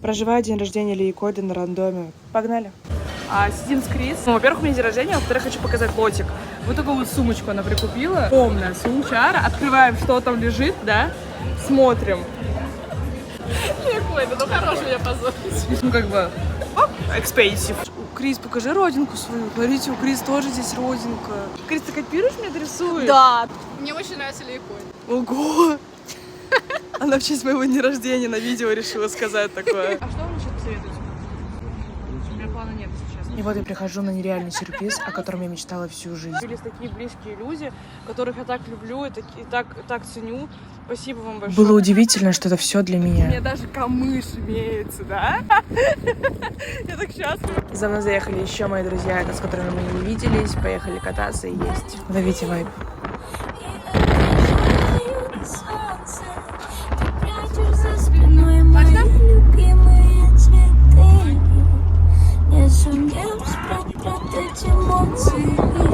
Проживаю день рождения Ильи Кода на рандоме. Погнали. Сидим с Крис. Ну, во-первых, у меня день рождения, во-вторых, хочу показать лотик. Вот такую вот сумочку она прикупила. Полная сумчара. Открываем, что там лежит, да? Смотрим. Ой, ну хороший я позорить. Ну, как бы, экспенсив. Крис, покажи родинку свою. Смотрите, у Крис тоже здесь родинка. Крис, ты копируешь меня, рисуешь? Да. Мне очень нравится Лейкой. Ого! Она в честь моего дня рождения на видео решила сказать такое. А что вам сейчас посоветуете? У меня плана нет сейчас. И вот я прихожу на нереальный сюрприз, о котором я мечтала всю жизнь. Были такие близкие люди, которых я так люблю и так ценю. Спасибо вам большое. Было удивительно, что это все для У меня меня. даже камыш имеется, да? Я так счастлива. За мной заехали еще мои друзья, с которыми мы не виделись. Поехали кататься и есть. Ловите вайб. Не сумел спрятать эмоции.